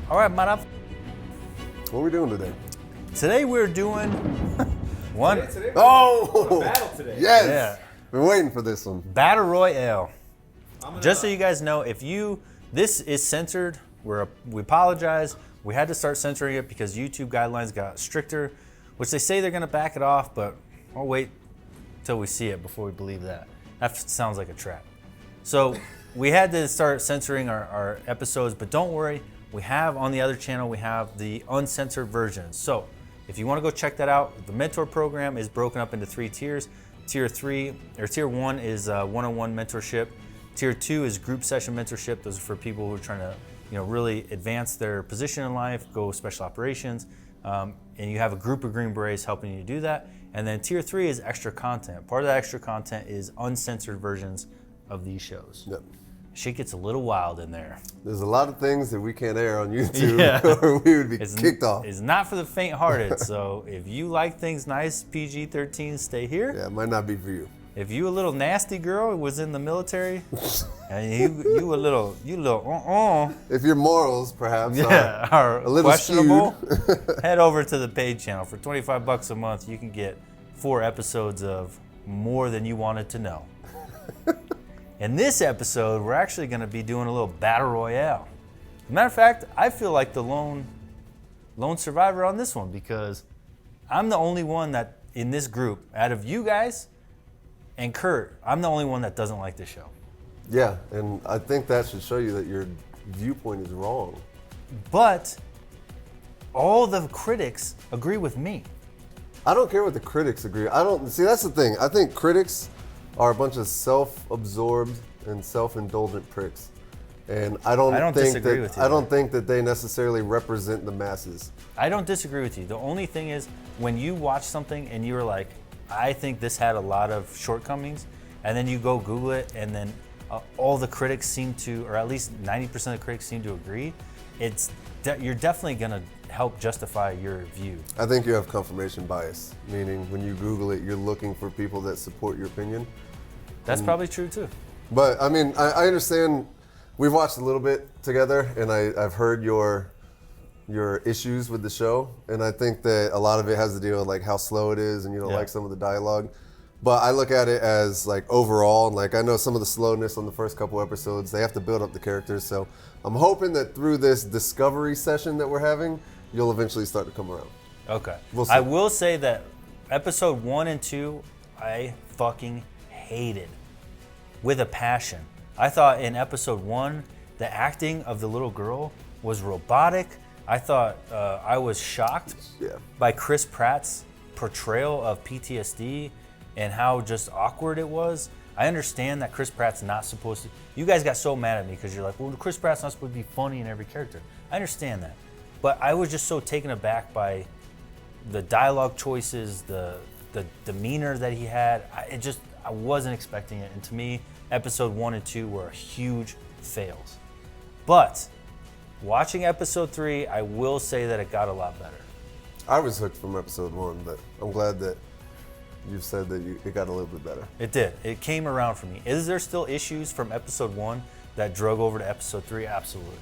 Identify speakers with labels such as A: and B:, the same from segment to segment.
A: All right, man.
B: What are we doing today?
A: Today we're doing one.
C: Today
B: Oh!
C: battle today.
B: Yes!
A: Yeah.
B: Been waiting for this one.
A: Battle Royale. Just so you guys know, this is censored. We apologize. We had to start censoring it because YouTube guidelines got stricter, which they say they're going to back it off, but I'll wait till we see it before we believe that. That sounds like a trap. So we had to start censoring our episodes, but don't worry. We have on the other channel, we have the uncensored versions. So if you want to go check that out, the mentor program is broken up into 3 tiers. Tier 1 is one-on-one mentorship. Tier 2 is group session mentorship. Those are for people who are trying to, really advance their position in life, go special operations, and you have a group of Green Berets helping you do that. And then Tier 3 is extra content. Part of that extra content is uncensored versions of these shows.
B: Yep.
A: Shit gets a little wild in there.
B: There's a lot of things that we can't air on YouTube
A: Yeah.
B: or we would be kicked off.
A: It's not for the faint-hearted. So if you like things nice, PG-13, stay here.
B: Yeah, it might not be for you.
A: If you a little nasty girl who was in the military, and you a little
B: If your morals perhaps
A: are
B: a little
A: questionable, head over to the paid channel. For $25 a month, you can get 4 episodes of more than you wanted to know. In this episode, we're actually going to be doing a little battle royale. As a matter of fact, I feel like the lone survivor on this one because I'm the only one that in this group, out of you guys and Kurt, I'm the only one that doesn't like this show.
B: Yeah, and I think that should show you that your viewpoint is wrong.
A: But all the critics agree with me.
B: I don't care what the critics agree. See, that's the thing. I think critics are a bunch of self-absorbed and self-indulgent pricks. And I don't think that they necessarily represent the masses.
A: I don't disagree with you. The only thing is when you watch something and you're like, I think this had a lot of shortcomings, and then you go Google it and then all the critics seem to, or at least 90% of the critics seem to agree, you're definitely gonna help justify your view.
B: I think you have confirmation bias, meaning when you Google it, you're looking for people that support your opinion.
A: That's probably true too.
B: But I mean, I understand. We've watched a little bit together, and I've heard your issues with the show, and I think that a lot of it has to deal with like how slow it is, and you don't like some of the dialogue. But I look at it as like overall, and like I know some of the slowness on the first couple episodes. They have to build up the characters, so I'm hoping that through this discovery session that we're having, you'll eventually start to come around.
A: Okay.
B: We'll see.
A: I will say that episode 1 and 2, I fucking hated with a passion. I thought in episode 1, the acting of the little girl was robotic. I thought I was shocked by Chris Pratt's portrayal of PTSD and how just awkward it was. I understand that Chris Pratt's not supposed to. You guys got so mad at me because you're like, well, Chris Pratt's not supposed to be funny in every character. I understand that. But I was just so taken aback by the dialogue choices, the demeanor that he had. I wasn't expecting it. And to me, episode 1 and 2 were huge fails. But watching episode 3, I will say that it got a lot better.
B: I was hooked from episode 1, but I'm glad that you've said that it got a little bit better.
A: It did. It came around for me. Is there still issues from episode 1 that drug over to episode 3? Absolutely.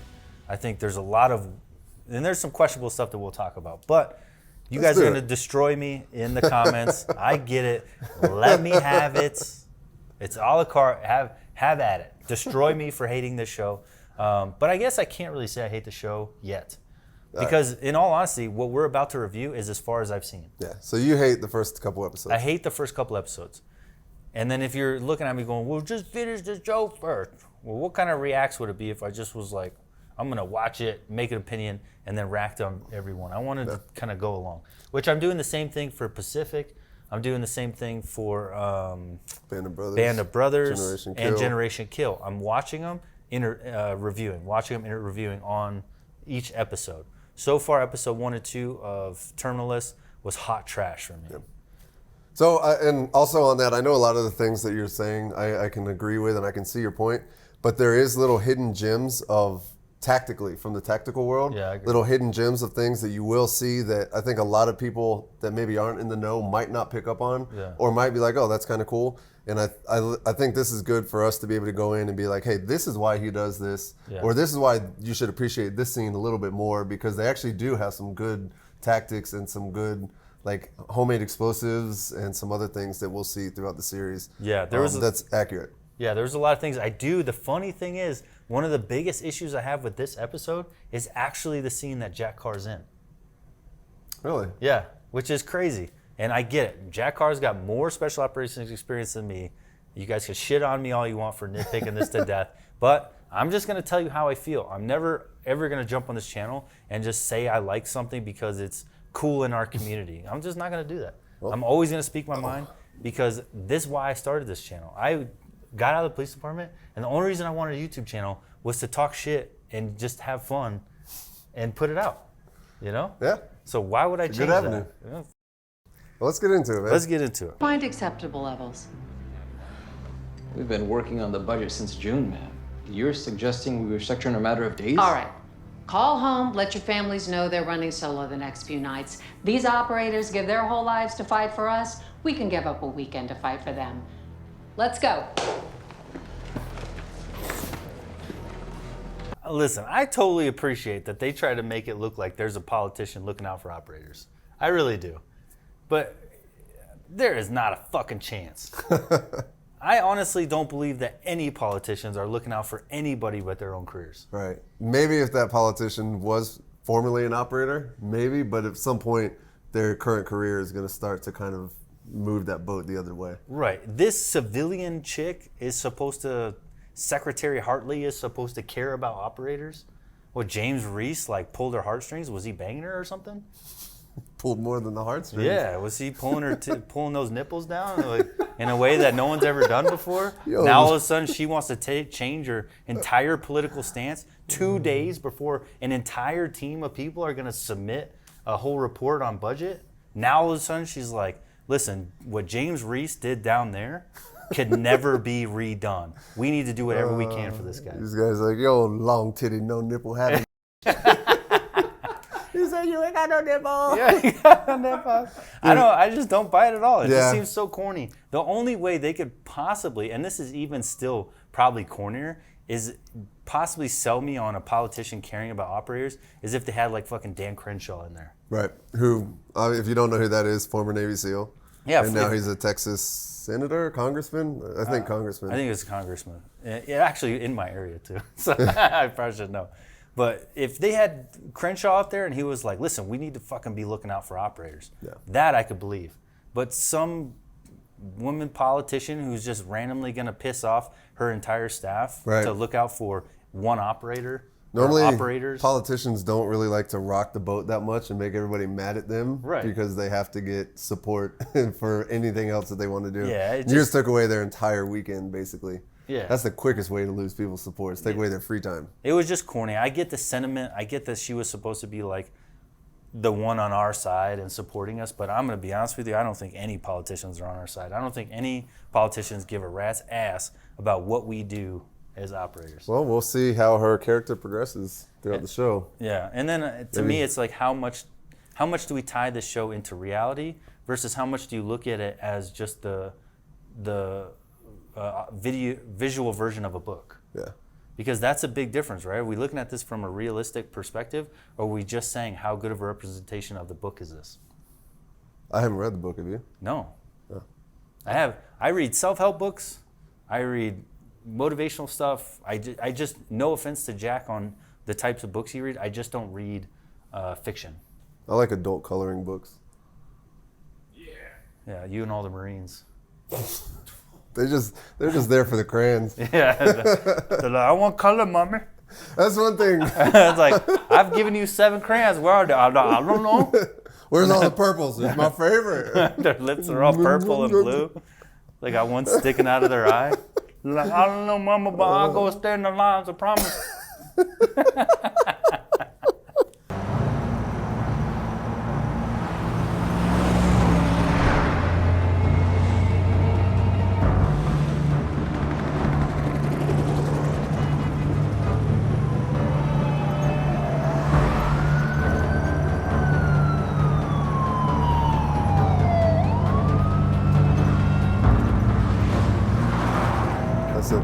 A: I think there's a lot of, and there's some questionable stuff that we'll talk about. But you guys are going to destroy me in the comments. I get it. Let me have it. It's a la carte. Have at it. Destroy me for hating this show. But I guess I can't really say I hate the show yet. Because in all honesty, what we're about to review is as far as I've seen.
B: Yeah, so you hate the first couple episodes.
A: I hate the first couple episodes. And then if you're looking at me going, well, just finish the show first. Well, what kind of reacts would it be if I just was like, I'm going to watch it, make an opinion, and then rack on everyone. I wanted to kind of go along, which I'm doing the same thing for Pacific. I'm doing the same thing for Band of Brothers and Generation Kill. I'm watching them, reviewing on each episode. So far, episode 1 and 2 of Terminalist was hot trash for me.
B: Yep. So, and also on that, I know a lot of the things that you're saying I can agree with and I can see your point, but there is little hidden gems of tactically from the tactical world, little hidden gems of things that you will see that I think a lot of people that maybe aren't in the know might not pick up on or might be like, oh, that's kind of cool. And I think this is good for us to be able to go in and be like, hey, this is why he does this, or this is why you should appreciate this scene a little bit more, because they actually do have some good tactics and some good like homemade explosives and some other things that we'll see throughout the series.
A: Yeah,
B: that's accurate.
A: Yeah, there's a lot of things I do. The funny thing is, one of the biggest issues I have with this episode is actually the scene that Jack Carr's in.
B: Really?
A: Yeah, which is crazy. And I get it. Jack Carr's got more special operations experience than me. You guys can shit on me all you want for nitpicking this to death. But I'm just going to tell you how I feel. I'm never, ever going to jump on this channel and just say I like something because it's cool in our community. I'm just not going to do that. Well, I'm always going to speak my mind because this is why I started this channel. I got out of the police department, and the only reason I wanted a YouTube channel was to talk shit and just have fun and put it out. You know?
B: Yeah.
A: So why would I change
B: good avenue.
A: that? Yeah.
B: Well, let's get into it, man.
A: Let's get into it.
C: Find acceptable levels.
D: We've been working on the budget since June, ma'am. You're suggesting we restructure in a matter of days?
C: All right. Call home, let your families know they're running solo the next few nights. These operators give their whole lives to fight for us. We can give up a weekend to fight for them. Let's go.
A: Listen, I totally appreciate that they try to make it look like there's a politician looking out for operators. I really do. But there is not a fucking chance. I honestly don't believe that any politicians are looking out for anybody but their own careers.
B: Right. Maybe if that politician was formerly an operator, maybe, but at some point their current career is going to start to kind of move that boat the other way.
A: Right. This civilian chick is supposed to, Secretary Hartley is supposed to care about operators? What, James Reese like pulled her heartstrings? Was he banging her or something?
B: Pulled more than the heartstrings.
A: Yeah, was he pulling her, pulling those nipples down like, in a way that no one's ever done before?
B: Yo.
A: Now all of a sudden she wants to change her entire political stance 2 days before an entire team of people are going to submit a whole report on budget. Now all of a sudden she's like, listen, what James Reese did down there could never be redone. We need to do whatever we can for this guy.
B: These guys are like, yo, long titty, no nipple having. He said, you ain't got no nipple.
A: Yeah, you got no nipple. I just don't buy it at all. It
B: Yeah.
A: just seems so corny. The only way they could possibly, and this is even still probably cornier, is possibly sell me on a politician caring about operators is if they had like fucking Dan Crenshaw in there.
B: Right. Who, if you don't know who that is, former Navy SEAL.
A: Yeah.
B: And now he's a Texas senator, congressman? I think congressman.
A: I think it's a congressman. Yeah, actually in my area too. So I probably should know. But if they had Crenshaw out there and he was like, listen, we need to fucking be looking out for operators.
B: Yeah.
A: That I could believe. But some woman politician who's just randomly going to piss off her entire staff
B: Right.
A: to look out for one operator.
B: Normally,
A: or operators.
B: politicians don't really like to rock the boat that much and make everybody mad at them,
A: Right.
B: because they have to get support for anything else that they want to do.
A: Yeah, it
B: You just
A: just-
B: took away their entire weekend, basically.
A: Yeah.
B: That's the quickest way to lose people's support. Is take away their free time.
A: It was just corny. I get the sentiment. I get that she was supposed to be like the one on our side and supporting us, but I'm going to be honest with you, I don't think any politicians are on our side. I don't think any politicians give a rat's ass about what we do as operators.
B: Well, we'll see how her character progresses throughout the show.
A: Yeah, and then to me, it's like how much do we tie this show into reality versus how much do you look at it as just the visual version of a book?
B: Yeah.
A: Because that's a big difference, right? Are we looking at this from a realistic perspective, or are we just saying how good of a representation of the book is this?
B: I haven't read the book, have you?
A: No.
B: Oh.
A: I read self-help books. I read motivational stuff. I just, no offense to Jack on the types of books he reads, I just don't read fiction.
B: I like adult coloring books.
A: Yeah, you and all the Marines.
B: They're just there for the crayons.
A: Yeah, they're like, I want color, mommy.
B: That's one thing.
A: It's like, I've given you 7 crayons. Where are they? I don't know.
B: Where's all the purples? It's my favorite.
A: Their lips are all purple and blue. They got one sticking out of their eye. Like, I don't know, mama, but I'll go stand in the lines, I promise.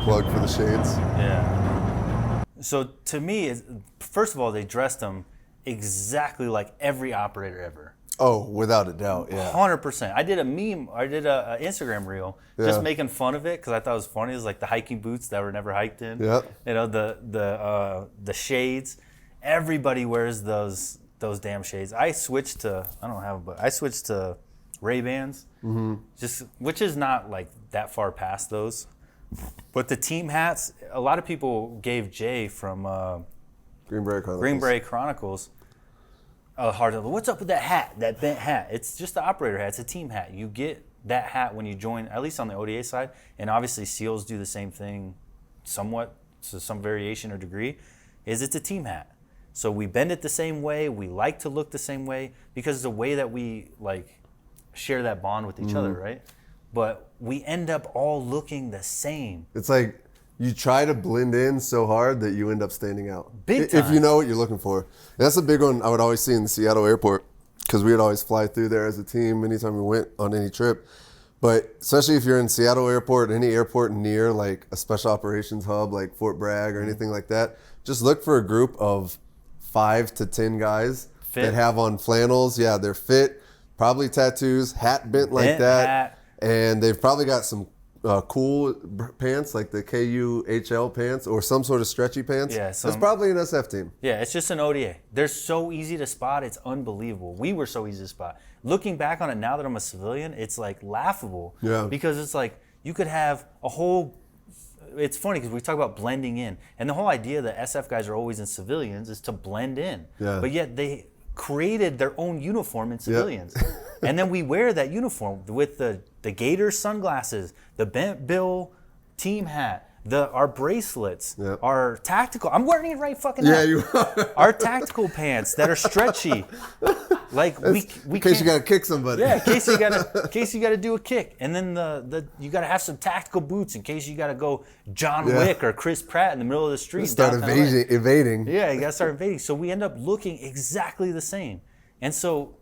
B: plug for the shades.
A: Yeah. So to me, first of all, they dressed them exactly like every operator ever.
B: Oh, without a doubt, yeah.
A: 100%. I did a meme. I did a Instagram reel just making fun of it because I thought it was funny. It was like the hiking boots that were never hiked in.
B: Yep.
A: You know, the shades. Everybody wears those damn shades. I switched to Ray-Bans, just which is not like that far past those. But the team hats, a lot of people gave Jay from
B: Green Beret
A: Chronicles a hard time. What's up with that hat, that bent hat? It's just the operator hat. It's a team hat. You get that hat when you join, at least on the ODA side, and obviously SEALs do the same thing somewhat, to some variation or degree, is it's a team hat. So we bend it the same way. We like to look the same way because it's a way that we like share that bond with each other, right? But we end up all looking the same.
B: It's like you try to blend in so hard that you end up standing out.
A: Big time.
B: If you know what you're looking for. And that's a big one I would always see in the Seattle airport because we would always fly through there as a team anytime we went on any trip. But especially if you're in Seattle airport, any airport near like a special operations hub like Fort Bragg or anything like that, just look for a group of 5 to 10 guys that have on flannels. Yeah, they're fit, probably tattoos, hat bent like that. Hat. And they've probably got some cool pants like the KUHL pants or some sort of stretchy pants. Yeah, that's probably an SF team.
A: Yeah, it's just an ODA. They're so easy to spot. It's unbelievable. We were so easy to spot. Looking back on it now that I'm a civilian, it's like laughable. Yeah. Because it's like you could have a whole. It's funny because we talk about blending in, and the whole idea that SF guys are always in civilians is to blend in. Yeah. But yet they created their own uniform in civilians. Yep. And then we wear that uniform with the gator sunglasses, the bent bill team hat, our bracelets, our tactical. I'm wearing it right fucking now. Yeah, you are. Our tactical pants that are stretchy. Like we
B: in case you gotta kick somebody.
A: Yeah, in case you gotta do a kick, and then you gotta have some tactical boots in case you gotta go John Wick or Chris Pratt in the middle of the street.
B: Start evading.
A: Yeah, you gotta start evading. So we end up looking exactly the same, and so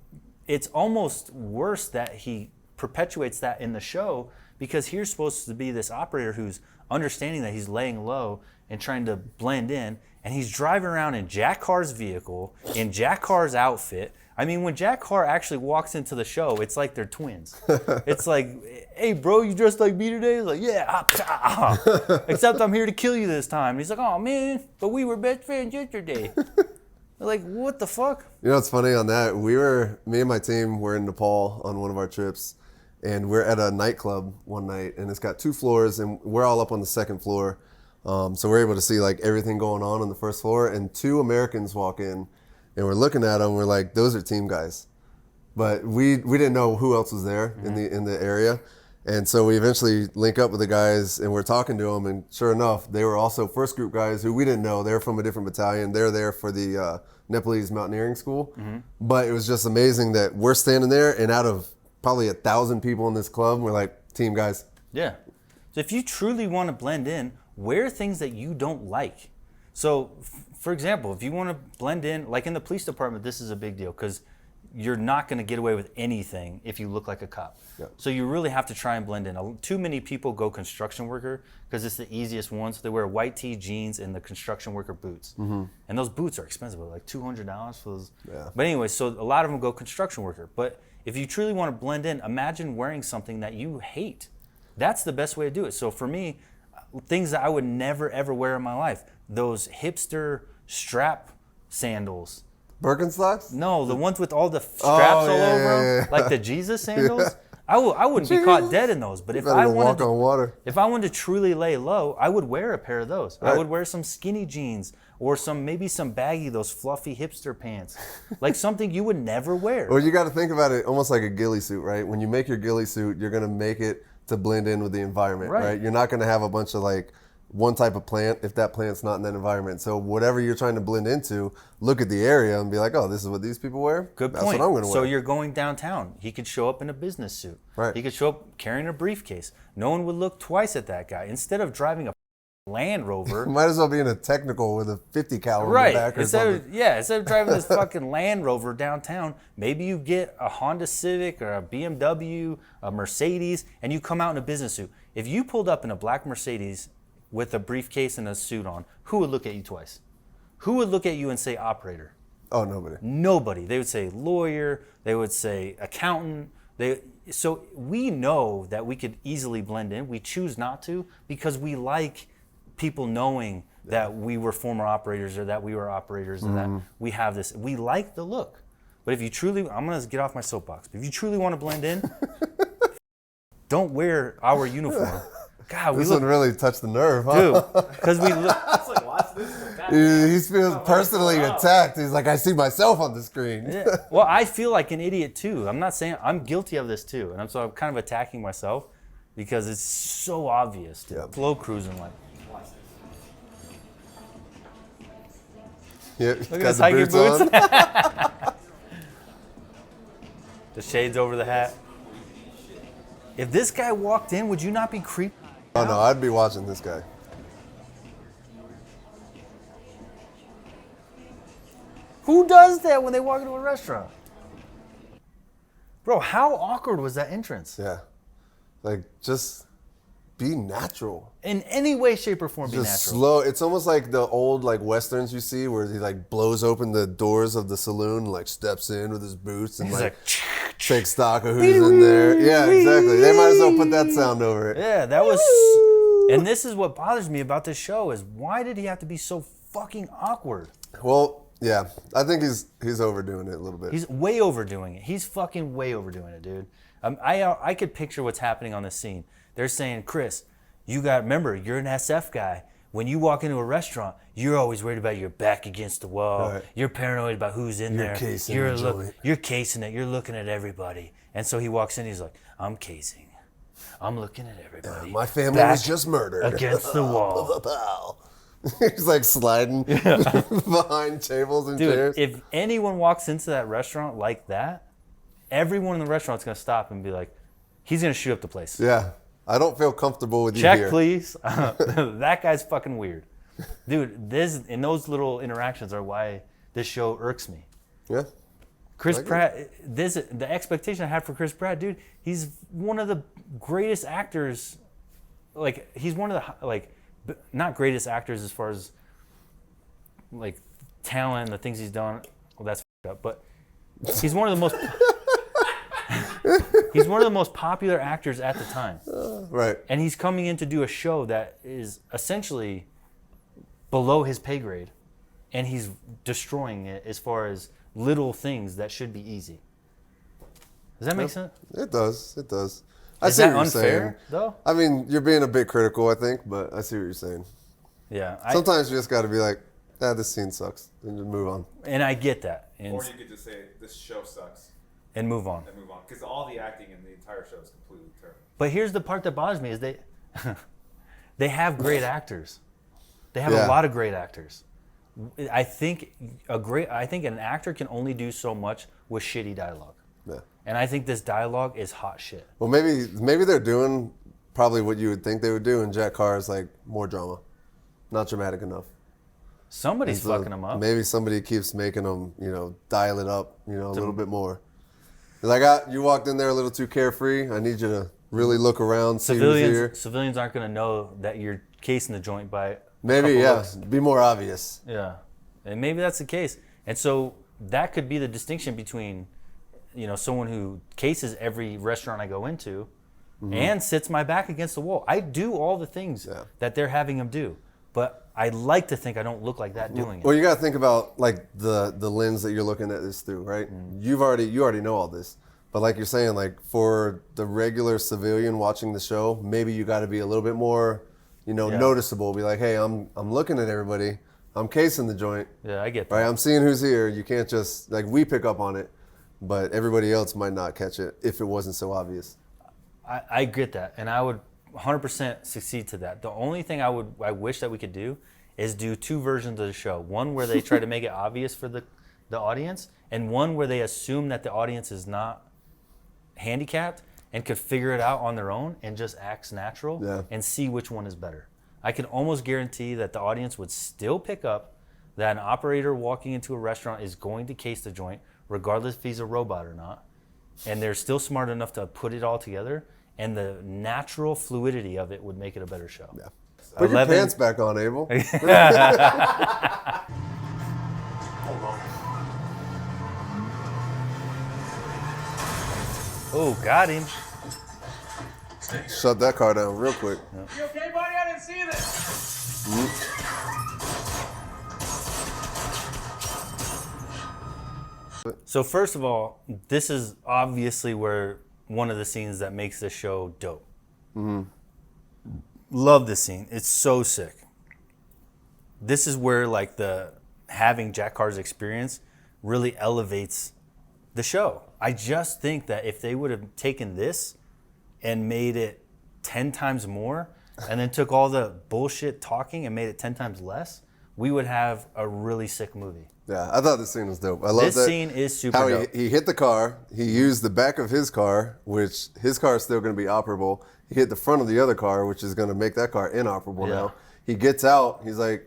A: it's almost worse that he perpetuates that in the show because here's supposed to be this operator who's understanding that he's laying low and trying to blend in, and he's driving around in Jack Carr's vehicle, in Jack Carr's outfit. I mean, when Jack Carr actually walks into the show, it's like they're twins. It's like, hey, bro, you dressed like me today? He's like, yeah, except I'm here to kill you this time. And he's like, oh, man, but we were best friends yesterday. Like, what the fuck?
B: You know what's funny on that? Me and my team were in Nepal on one of our trips, and we're at a nightclub one night, and it's got 2 floors, and we're all up on the 2nd floor. So we're able to see like everything going on the 1st floor, and 2 Americans walk in, and we're looking at them. We're like, those are team guys, but we didn't know who else was there in the area, and so we eventually link up with the guys, and we're talking to them, and sure enough, they were also first group guys who we didn't know. They're from a different battalion. They're there for the Nepalese mountaineering school, but it was just amazing that we're standing there, and out of probably 1,000 people in this club, we're like, team guys.
A: Yeah. So if you truly want to blend in, wear things that you don't like. So, for example, if you want to blend in, like in the police department, this is a big deal because you're not going to get away with anything if you look like a cop. Yeah. So you really have to try and blend in. Too many people go construction worker because it's the easiest one. So they wear white tee, jeans, and the construction worker boots. And those boots are expensive, like $200 for those. Yeah. But anyway, so a lot of them go construction worker. But if you truly want to blend in, imagine wearing something that you hate. That's the best way to do it. So for me, things that I would never ever wear in my life, those hipster strap sandals.
B: Birkenstocks?
A: No, the ones with all the straps all over them, like the Jesus sandals. I wouldn't be caught dead in those. But if I wanted to truly lay low, I would wear a pair of those. Right. I would wear some skinny jeans or maybe some baggy, those fluffy hipster pants, like something you would never wear.
B: Well, you got to think about it almost like a ghillie suit, right? When you make your ghillie suit, you're gonna make it to blend in with the environment, right? You're not gonna have a bunch of like one type of plant if that plant's not in that environment. So whatever you're trying to blend into, look at the area and be like, oh, this is what these people wear?
A: Good point.
B: That's what I'm going to wear.
A: So you're going downtown. He could show up in a business suit. Right. He could show up carrying a briefcase. No one would look twice at that guy. Instead of driving a Land Rover.
B: Might as well be in a technical with a 50 cal in the back or something.
A: Instead of driving this fucking Land Rover downtown, maybe you get a Honda Civic or a BMW, a Mercedes, and you come out in a business suit. If you pulled up in a black Mercedes with a briefcase and a suit on, who would look at you twice? Who would look at you and say operator?
B: Oh, nobody.
A: Nobody. They would say lawyer. They would say accountant. So we know that we could easily blend in. We choose not to because we like people knowing that we were former operators or that we were operators and that we have this. We like the look. But if you truly, I'm going to get off my soapbox. But if you truly want to blend in, don't wear our uniform. God,
B: This one really touched the nerve, huh?
A: dude, because we look.
E: It's like, watch this.
B: He feels personally attacked. He's like, I see myself on the screen.
A: Yeah. Well, I feel like an idiot too. I'm not saying I'm guilty of this too, and I'm kind of attacking myself because it's so obvious. Dude.
B: Yep.
A: Slow cruising, like.
B: Yeah,
A: Look at his hiking boots. The shades over the hat. If this guy walked in, would you not be creeped?
B: Oh no, I'd be watching this guy.
A: Who does that when they walk into a restaurant? Bro, how awkward was that entrance?
B: Yeah, like just be natural.
A: In any way, shape, or form, be
B: Just
A: natural.
B: slow. It's almost like the old like westerns you see where he like blows open the doors of the saloon, like steps in with his boots and
A: He's
B: like
A: like,
B: takes stock of who's in there. Yeah, exactly. They might as well put that sound over it.
A: yeah, that was. And this is what bothers me about this show is why did he have to be so fucking awkward?
B: Well, yeah, I think he's overdoing it a little bit.
A: He's way overdoing it. He's fucking way overdoing it, dude. I could picture what's happening on this scene. They're saying, Chris, remember, you're an SF guy. When you walk into a restaurant, you're always worried about your back against the wall.
B: Right.
A: You're paranoid about who's in there.
B: Casing
A: You're
B: the joint.
A: you're casing it. You're looking at everybody. And so he walks in. He's like, I'm casing. I'm looking at everybody.
B: My family
A: Back
B: was just murdered.
A: against the wall.
B: He's like sliding behind tables and
A: Dude,
B: chairs.
A: if anyone walks into that restaurant like that, everyone in the restaurant's gonna stop and be like, he's gonna shoot up the place.
B: Yeah, I don't feel comfortable with you
A: Check,
B: here.
A: please. That guy's fucking weird. Dude, those little interactions are why this show irks me.
B: Yeah.
A: Chris Pratt, the expectation I had for Chris Pratt, dude, he's one of the greatest actors. Like, he's one of the, like, not greatest actors as far as, like, talent, the things he's done. Well, that's f***ed up, but he's one of the most, he's one of the most popular actors at the time.
B: Right.
A: And he's coming in to do a show that is essentially below his pay grade. And he's destroying it as far as little things that should be easy. Does that make sense?
B: It does. It does. I
A: Is
B: see
A: that
B: what you're saying.
A: unfair, though?
B: I mean, you're being a bit critical, I think, but I see what you're saying.
A: Yeah.
B: Sometimes you just got to be like, this scene sucks, and just move on.
A: And I get that.
E: Or you could just say, this show sucks,
A: And move on.
E: and move on. Because all the acting in the entire show is completely terrible.
A: But here's the part that bothers me is they have great actors. They have
B: Yeah.
A: a lot of great actors. I think an actor can only do so much with shitty dialogue.
B: Yeah.
A: And I think this dialogue is hot shit.
B: Well, maybe they're doing probably what you would think they would do, and Jack Carr is like more drama, not dramatic enough.
A: Somebody's
B: So
A: fucking them up.
B: Maybe somebody keeps making them, dial it up, a little bit more. Like, you walked in there a little too carefree. I need you to really look around, see who's here.
A: Civilians aren't going to know that you're casing the joint by
B: Maybe,
A: couple
B: yeah,
A: looks.
B: be more obvious.
A: Yeah, and maybe that's the case. And so that could be the distinction between, someone who cases every restaurant I go into and sits my back against the wall. I do all the things that they're having him do, but I like to think I don't look like that doing it.
B: Well, you got to think about like the lens that you're looking at this through, right? You already know all this, but like you're saying, like for the regular civilian watching the show, maybe you got to be a little bit more, noticeable. Be like, hey, I'm looking at everybody. I'm casing the joint.
A: Yeah, I get that.
B: Right, I'm seeing who's here. You can't just we pick up on it, but everybody else might not catch it if it wasn't so obvious.
A: I get that, and I would 100% succeed to that. The only thing I wish that we could do is do two versions of the show. One where they try to make it obvious for the audience, and one where they assume that the audience is not handicapped and could figure it out on their own and just acts natural and see which one is better. I can almost guarantee that the audience would still pick up that an operator walking into a restaurant is going to case the joint, regardless if he's a robot or not. And they're still smart enough to put it all together, and the natural fluidity of it would make it a better show.
B: Yeah, Put
A: 11.
B: your pants back on, Abel.
A: Oh, got him.
B: Shut that car down real quick.
F: You okay, buddy? I didn't see this.
A: So first of all, this is obviously where one of the scenes that makes this show dope. Love this scene. It's so sick. This is where like the having Jack Carr's experience really elevates the show. I just think that if they would have taken this and made it 10 times more and then took all the bullshit talking and made it 10 times less, we would have a really sick movie.
B: Yeah, I thought this scene was dope. I love
A: This
B: that.
A: scene is super
B: how
A: dope.
B: he hit the car. He used the back of his car, which his car is still going to be operable. He hit the front of the other car, which is going to make that car inoperable
A: Yeah.
B: now. He gets out. He's like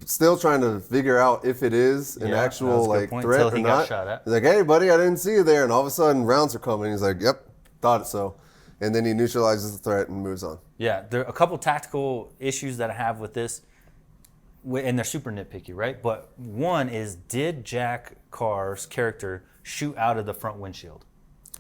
B: still trying to figure out if it is an
A: Yeah,
B: actual
A: that's a good
B: like
A: point,
B: threat
A: until
B: or
A: he got
B: not.
A: shot at.
B: He's like, "Hey, buddy, I didn't see you there." And all of a sudden, rounds are coming. He's like, "Yep, thought so." And then he neutralizes the threat and moves on.
A: Yeah, there are a couple tactical issues that I have with this, and they're super nitpicky, right? But one is, did Jack Carr's character shoot out of the front windshield?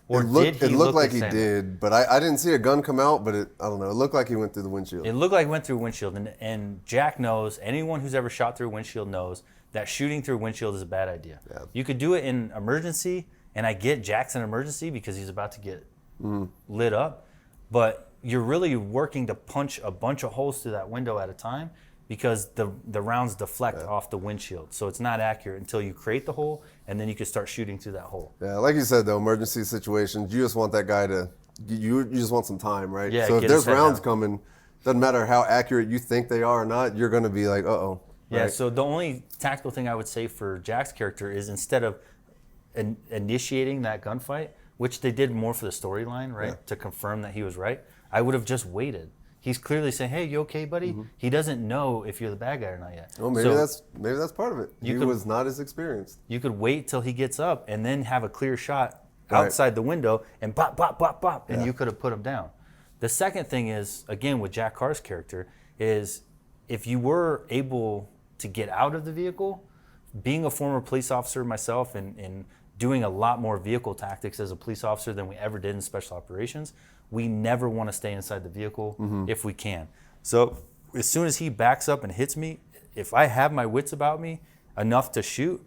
A: Or
B: It looked,
A: did he
B: it looked
A: look
B: like
A: the
B: he
A: same?
B: did, but I didn't see a gun come out, but I don't know. It looked like he went through the windshield.
A: It looked like it went through a windshield, and Jack knows, anyone who's ever shot through a windshield knows that shooting through a windshield is a bad idea.
B: Yeah.
A: You could do it in emergency, and I get Jack's in emergency because he's about to get lit up, but you're really working to punch a bunch of holes through that window at a time because the rounds deflect off the windshield. So it's not accurate until you create the hole, and then you can start shooting through that hole.
B: Yeah, like you said, though, emergency situations, you just want that guy to, you just want some time, right?
A: Yeah,
B: so if
A: get
B: there's
A: his head
B: rounds
A: down.
B: coming, doesn't matter how accurate you think they are or not, you're going to be like, uh-oh.
A: Yeah,
B: right?
A: so the only tactical thing I would say for Jack's character is instead of initiating that gunfight, which they did more for the storyline, right,
B: Yeah.
A: to confirm that he was right, I would have just waited. He's clearly saying, "Hey, you okay, buddy?" He doesn't know if you're the bad guy or not yet.
B: Well, maybe
A: So
B: that's part of it. He
A: could-
B: was not as experienced.
A: you could wait till he gets up and then have a clear shot
B: Right.
A: outside the window and bop, bop, bop, bop, and
B: Yeah.
A: you could have put him down. The second thing is, again, with Jack Carr's character, is if you were able to get out of the vehicle, being a former police officer myself and doing a lot more vehicle tactics as a police officer than we ever did in special operations, we never want to stay inside the vehicle if we can. So as soon as he backs up and hits me, if I have my wits about me enough to shoot,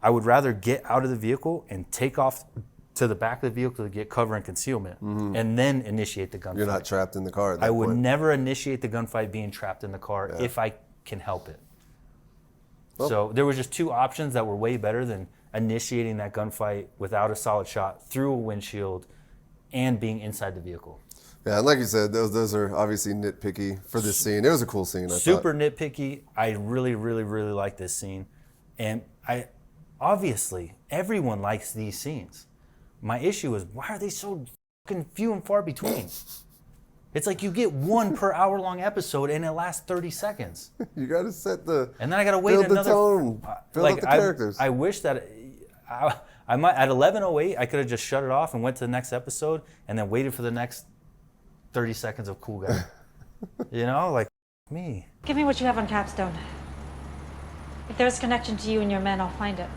A: I would rather get out of the vehicle and take off to the back of the vehicle to get cover and concealment, and then initiate the gunfight.
B: You're not trapped in the car at that
A: I would
B: point.
A: never initiate the gunfight being trapped in the car if I can help it.
B: Well-
A: So there was just two options that were way better than initiating that gunfight without a solid shot through a windshield and being inside the vehicle.
B: Yeah, and like you said, those are obviously nitpicky for this scene. It was a cool scene, I
A: Super
B: thought.
A: nitpicky. I really, really, really like this scene. And I obviously everyone likes these scenes. My issue is, why are they so fucking few and far between? It's like you get one per hour-long episode and it lasts 30 seconds.
B: You got to set the,
A: And then I got to wait
B: build
A: another...
B: the tone, build up the characters.
A: I wish that... I might, at 11:08, I could have just shut it off and went to the next episode and then waited for the next 30 seconds of cool guy. You know, like me.
G: Give me what you have on Capstone. If there's a connection to you and your men, I'll find it.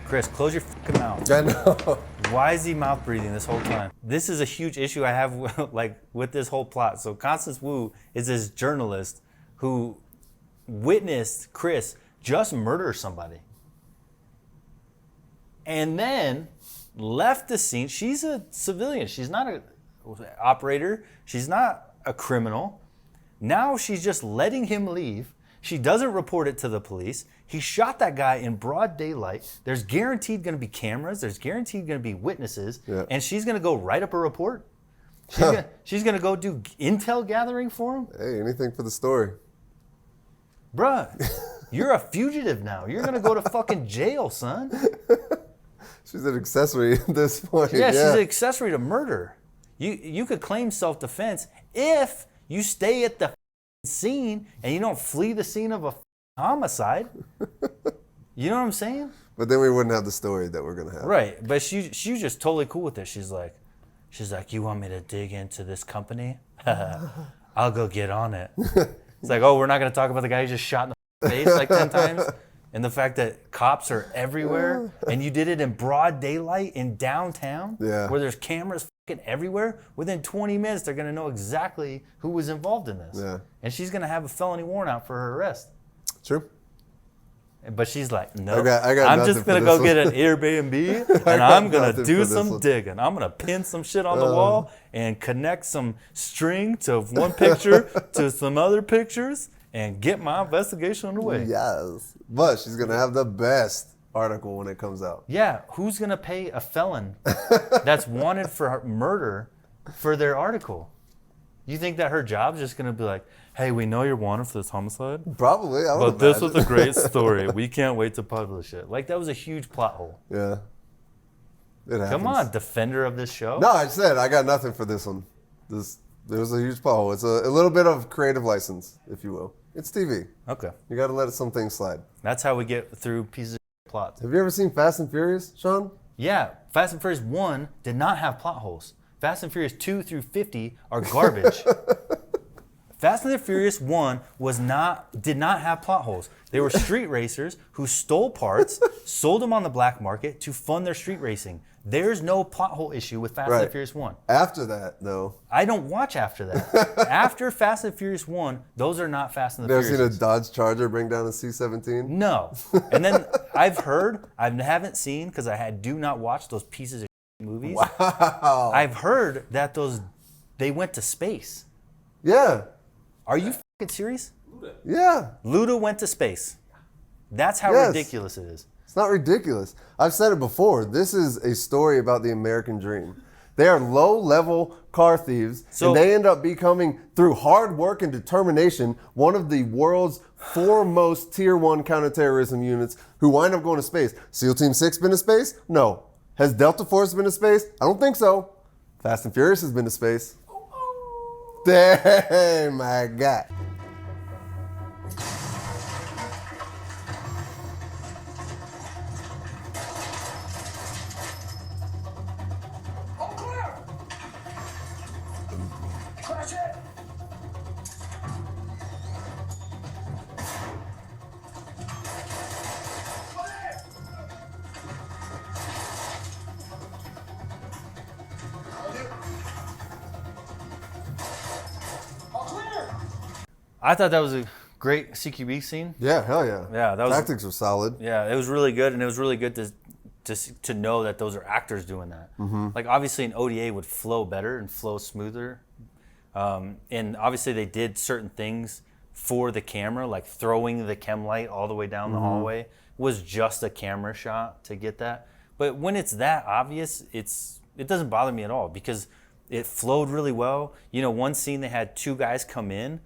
A: Chris, close your fucking mouth.
B: I know.
A: Why is he mouth breathing this whole time? This is a huge issue I have with this whole plot. So Constance Wu is this journalist who witnessed Chris just murder somebody. And then left the scene. She's a civilian. She's not an operator. She's not a criminal. Now she's just letting him leave. She doesn't report it to the police. He shot that guy in broad daylight. There's guaranteed going to be cameras. There's guaranteed going to be witnesses.
B: Yeah.
A: And she's going to go write up a report. She's going to go do intel gathering for him.
B: Hey, anything for the story.
A: Bruh, you're a fugitive now. You're going to go to fucking jail, son.
B: She's an accessory at this point.
A: Yeah, she's an accessory to murder. You could claim self-defense if you stay at the scene and you don't flee the scene of a homicide. You know what I'm saying?
B: But then we wouldn't have the story that we're gonna have.
A: Right, but she's just totally cool with it. She's like, you want me to dig into this company? I'll go get on it. It's like, oh, we're not gonna talk about the guy who just shot in the face like 10 times, and the fact that cops are everywhere, and you did it in broad daylight in downtown, where there's cameras fucking everywhere. Within 20 minutes, they're gonna know exactly who was involved in this.
B: Yeah.
A: And she's gonna have a felony warrant out for her arrest.
B: True.
A: But she's like, no,
B: I got
A: I'm just going to go get an Airbnb and I'm going to do some
B: one.
A: digging. I'm going to pin some shit on the wall and connect some string to one picture to some other pictures and get my investigation underway.
B: Yes. But she's going to have the best article when it comes out.
A: Yeah, who's going to pay a felon that's wanted for murder for their article? You think that her job's just going to be like, hey, we know you're wanted for this homicide,
B: Probably. I would
A: but this
B: imagine.
A: was a great story. We can't wait to publish it. Like, that was a huge plot hole.
B: Yeah. It happens.
A: Come on, defender of this show.
B: No, I said I got nothing for this one. There's a huge pothole. It's a little bit of creative license, if you will. It's TV.
A: Okay.
B: You got to let some things slide.
A: That's how we get through pieces of plots.
B: Have you ever seen Fast and Furious, Sean?
A: Yeah, Fast and Furious 1 did not have plot holes. Fast and Furious 2 through 50 are garbage. Fast and the Furious 1 did not have plot holes. They were street racers who stole parts, sold them on the black market to fund their street racing. There's no plot hole issue with Fast and the Furious 1.
B: After that, though.
A: I don't watch after that. After Fast and Furious 1, those are not Fast and the Furious.
B: Never seen a Dodge Charger bring down a C-17?
A: No. And then I haven't seen, because I do not watch those pieces of movies.
B: Wow.
A: I've heard that they went to space.
B: Yeah.
A: Are you fucking serious?
B: Yeah.
A: Luda went to space. That's how
B: Yes.
A: ridiculous it is.
B: It's not ridiculous. I've said it before. This is a story about the American dream. They are low-level car thieves, and they end up becoming, through hard work and determination, one of the world's foremost Tier 1 counterterrorism units who wind up going to space. SEAL Team 6 been to space? No. Has Delta Force been to space? I don't think so. Fast and Furious has been to space. Damn, my God.
F: All clear! Crash it! All clear!
A: I thought that was a great CQB scene.
B: Yeah, hell yeah.
A: Yeah, that was
B: Tactics were solid.
A: Yeah, it was really good, and it was really good to know that those are actors doing that.
B: Mm-hmm.
A: Like, obviously an ODA would flow better and flow smoother, and obviously they did certain things for the camera, like throwing the chem light all the way down the hallway was just a camera shot to get that. But when it's that obvious, it doesn't bother me at all because it flowed really well. You know, one scene they had two guys come in,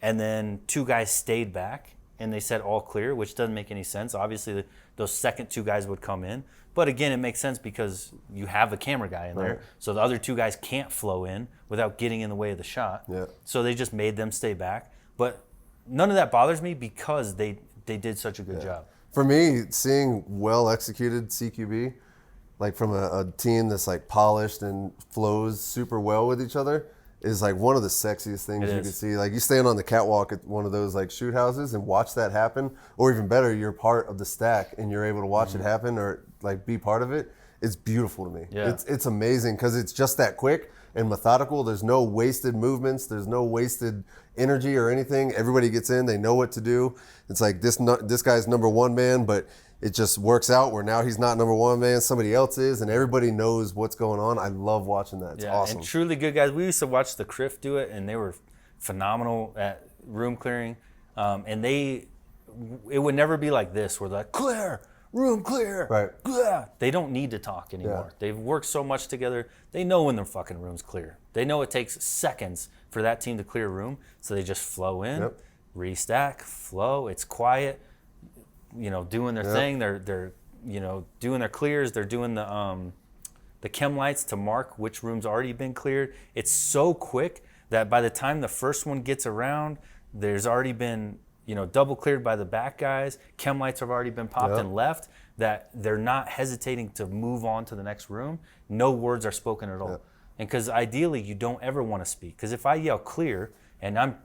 A: and then two guys stayed back, and they said all clear, which doesn't make any sense. Obviously, those second two guys would come in. But again, it makes sense because you have a camera guy in there, so the other two guys can't flow in without getting in the way of the shot.
B: Yeah.
A: So they just made them stay back. But none of that bothers me because they did such a good job.
B: For me, seeing well-executed CQB, like from a team that's like polished and flows super well with each other, is like one of the sexiest things you can see. Like you stand on the catwalk at one of those like shoot houses and watch that happen, or even better, you're part of the stack and you're able to watch it happen or like be part of it. It's beautiful to me.
A: Yeah.
B: It's amazing because it's just that quick and methodical. There's no wasted movements. There's no wasted energy or anything. Everybody gets in. They know what to do. It's like this guy's number one man, but it just works out where now he's not number one man, somebody else is, and everybody knows what's going on. I love watching that. It's awesome.
A: And truly good guys. We used to watch the Criff do it, and they were phenomenal at room clearing. And it would never be like this, where they're like, clear, room clear.
B: Right.
A: Yeah. They don't need to talk anymore.
B: Yeah.
A: They've worked so much together. They know when their fucking room's clear. They know it takes seconds for that team to clear a room, so they just flow in, restack, flow. It's quiet. You know, doing their thing. They're doing their clears. They're doing the chem lights to mark which room's already been cleared. It's so quick that by the time the first one gets around, there's already been, double cleared by the back guys. Chem lights have already been popped and left, that they're not hesitating to move on to the next room. No words are spoken at all.
B: Yep.
A: And because ideally you don't ever want to speak. Because if I yell clear and I'm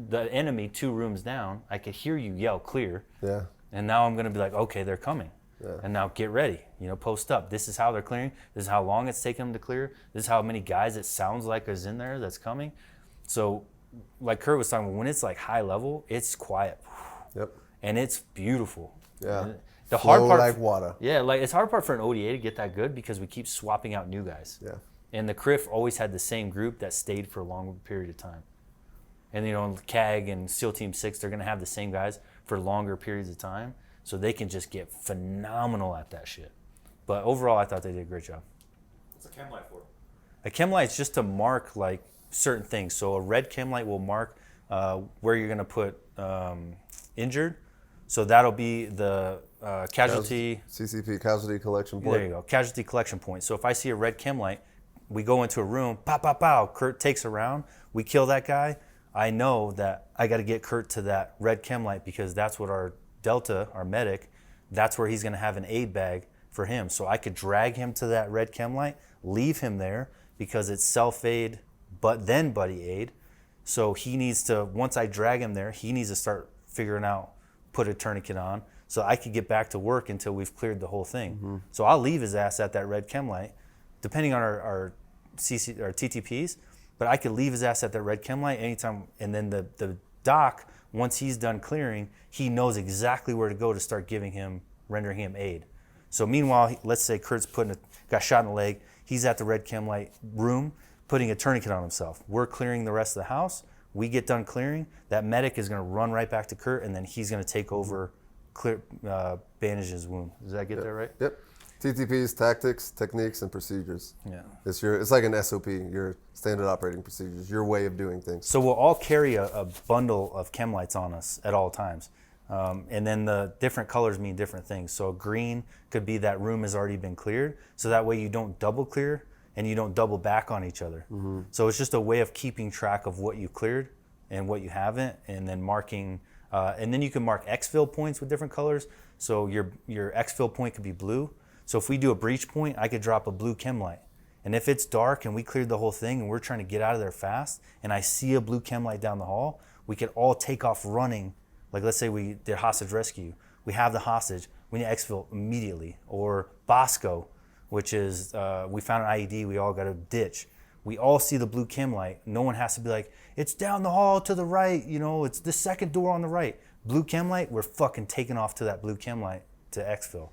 A: the enemy 2 rooms down, I could hear you yell clear.
B: Yeah.
A: And now I'm going to be like, okay, they're coming.
B: Yeah.
A: And now get ready, post up. This is how they're clearing. This is how long it's taking them to clear. This is how many guys it sounds like is in there that's coming. So like Kurt was talking about, when it's like high level, it's quiet.
B: Yep.
A: And it's beautiful.
B: Yeah.
A: And the
B: Flow
A: hard part,
B: like water.
A: Yeah, like it's hard part for an ODA to get that good because we keep swapping out new guys.
B: Yeah.
A: And the CRIF always had the same group that stayed for a long period of time. And CAG and SEAL Team 6, they're going to have the same guys for longer periods of time, so they can just get phenomenal at that shit. But overall, I thought they did a great job.
E: What's a chem light for?
A: A chem light's just to mark like certain things. So a red chem light will mark where you're going to put injured. So that'll be the casualty.
B: CCP, casualty collection point.
A: There you go, casualty collection point. So if I see a red chem light, we go into a room, pow, pow, pow, Kurt takes a round, we kill that guy. I know that I got to get Kurt to that red chem light because that's what our Delta, our medic, that's where he's going to have an aid bag for him. So I could drag him to that red chem light, leave him there because it's self-aid, but then buddy aid. So he needs to, once I drag him there, he needs to start figuring out, put a tourniquet on, so I could get back to work until we've cleared the whole thing. Mm-hmm. So I'll leave his ass at that red chem light, depending on our TTPs, but I could leave his ass at that red chem light anytime, and then the doc, once he's done clearing, he knows exactly where to go to start rendering him aid. So meanwhile, let's say Kurt's got shot in the leg, he's at the red chem light room, putting a tourniquet on himself. We're clearing the rest of the house. We get done clearing, that medic is going to run right back to Kurt, and then he's going to take over, bandage his wound. Does that get there right?
B: Yep. TTPs, tactics, techniques, and procedures.
A: Yeah.
B: It's like an SOP, your standard operating procedures, your way of doing things.
A: So we'll all carry a bundle of chem lights on us at all times. And then the different colors mean different things. So green could be that room has already been cleared, so that way you don't double clear and you don't double back on each other. Mm-hmm. So it's just a way of keeping track of what you cleared and what you haven't, and then marking, and then you can mark exfil points with different colors. So your exfil point could be blue. So if we do a breach point, I could drop a blue chem light. And if it's dark and we cleared the whole thing and we're trying to get out of there fast, and I see a blue chem light down the hall, we could all take off running. Like let's say we did hostage rescue. We have the hostage, we need to exfil immediately. Or Bosco, which is, we found an IED, we all got to ditch. We all see the blue chem light. No one has to be like, it's down the hall to the right, it's the second door on the right. Blue chem light, we're fucking taking off to that blue chem light to exfil.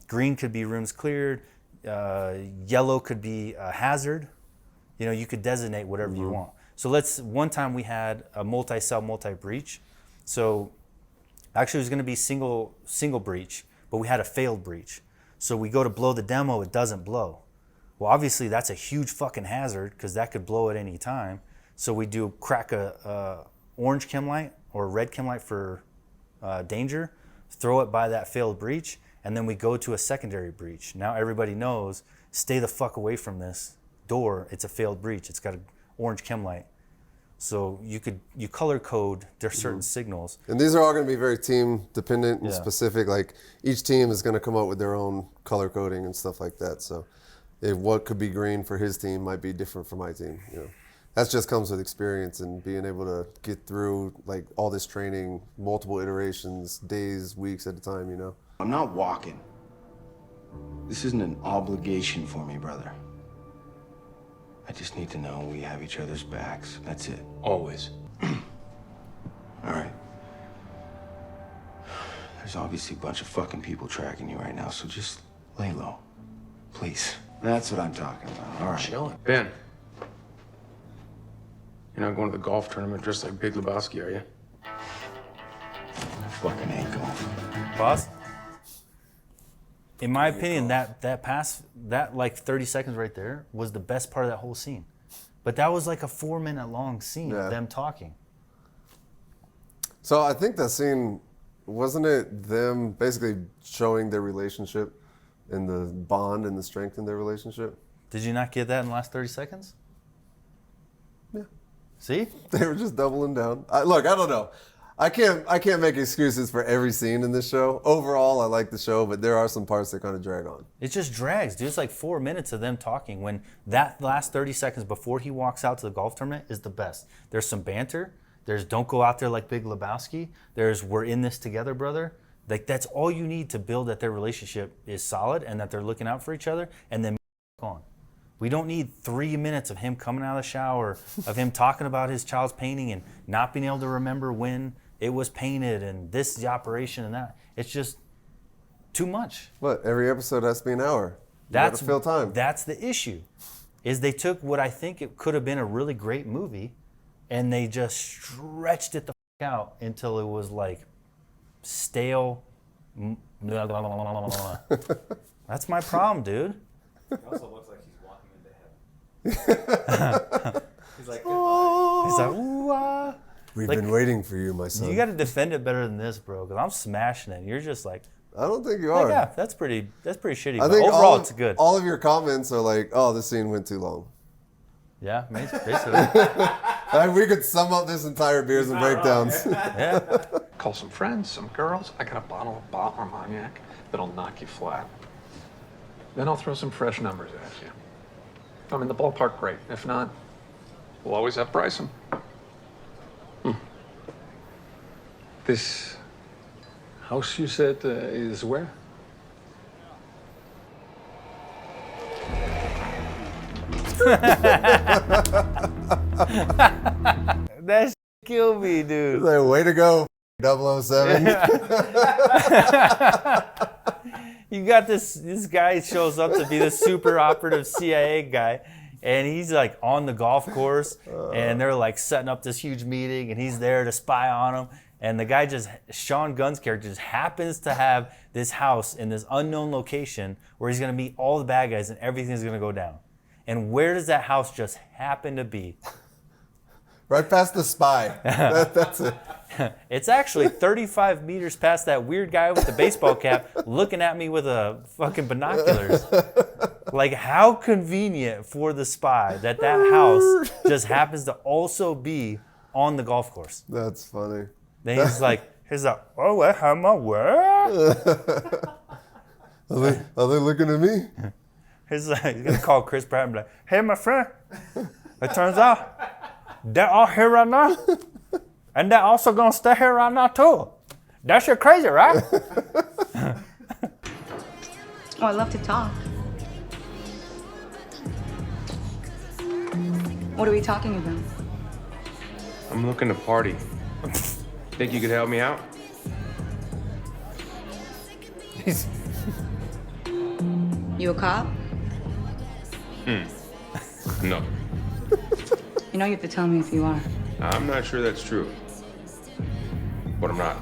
A: Green could be rooms cleared. Yellow could be a hazard. You could designate whatever you want. So one time we had a multi-cell, multi-breach. So actually it was going to be single breach, but we had a failed breach. So we go to blow the demo, it doesn't blow. Well, obviously that's a huge fucking hazard because that could blow at any time. So we do crack a orange chem light or a red chem light for danger, throw it by that failed breach, and then we go to a secondary breach. Now everybody knows, stay the fuck away from this door. It's a failed breach. It's got an orange chem light. So you color code, there's certain signals.
B: And these are all going to be very team dependent and specific. Like each team is going to come up with their own color coding and stuff like that. So what could be green for his team might be different for my team. That just comes with experience and being able to get through like all this training, multiple iterations, days, weeks at a time,
H: I'm not walking. This isn't an obligation for me, brother. I just need to know we have each other's backs. That's it. Always. All right. There's obviously a bunch of fucking people tracking you right now, so just lay low. Please. That's what I'm talking about. All right.
I: Chilling. Ben, you're not going to the golf tournament dressed like Big Lebowski, are you?
H: Fucking ain't golf.
A: Boss? In my opinion, that pass, that like 30 seconds right there was the best part of that whole scene. But that was like a 4-minute long scene of them talking.
B: So I think that scene wasn't it them basically showing their relationship and the bond and the strength in their relationship?
A: Did you not get that in the last 30 seconds?
B: Yeah.
A: See?
B: They were just doubling down. Look, I don't know. I can't make excuses for every scene in this show. Overall, I like the show, but there are some parts that kind of drag on.
A: It just drags, dude. It's like 4 minutes of them talking when that last 30 seconds before he walks out to the golf tournament is the best. There's some banter. There's don't go out there like Big Lebowski. There's we're in this together, brother. Like that's all you need to build that their relationship is solid and that they're looking out for each other and then on. We don't need 3 minutes of him coming out of the shower, of him talking about his child's painting and not being able to remember when it was painted and this is the operation and that. It's just too much.
B: What? Every episode has to be an hour. You gotta fill time.
A: That's the issue, is they took what I think it could have been a really great movie and they just stretched it the f out until it was like stale. Blah, blah, blah, blah, blah, blah. That's my problem, dude.
E: He also looks like he's walking into heaven. He's like, goodbye.
A: He's like, ooh, ah.
B: We've
A: Like,
B: been waiting for you, my son.
A: You got to defend it better than this, bro, because I'm smashing it. You're just like,
B: I don't think you
A: like,
B: are.
A: yeah, that's pretty shitty.
B: I
A: But
B: think
A: overall, it's good.
B: All of your comments are like, oh, this scene went too long.
A: Yeah, basically.
B: We could sum up this entire beers and breakdowns.
A: Yeah.
J: Call some friends, some girls. I got a bottle of Armagnac that'll knock you flat. Then I'll throw some fresh numbers at you. If I'm in the ballpark, great. If not, we'll always have Bryson. This house you said is where?
A: That kill me, dude.
B: Like, way to go, 007.
A: You got this guy shows up to be the super operative CIA guy, and he's like on the golf course, and they're like setting up this huge meeting, and he's there to spy on him. And the guy Sean Gunn's character just happens to have this house in this unknown location where he's gonna meet all the bad guys and everything's gonna go down. And where does that house just happen to be?
B: Right past the spy. That's it.
A: It's actually 35 meters past that weird guy with the baseball cap looking at me with a fucking binoculars. Like, how convenient for the spy that house just happens to also be on the golf course.
B: That's funny.
A: Then he's like, oh, I have my word.
B: Are they looking at me?
A: He's gonna call Chris Pratt and be like, hey, my friend, it turns out they're all here right now, and they're also gonna stay here right now too. That shit crazy, right?
K: Oh, I love to talk. What are we talking about?
I: I'm looking to party. Think you could help me out?
K: You a cop?
I: No.
K: You know you have to tell me if you are.
I: I'm not sure that's true. But I'm not.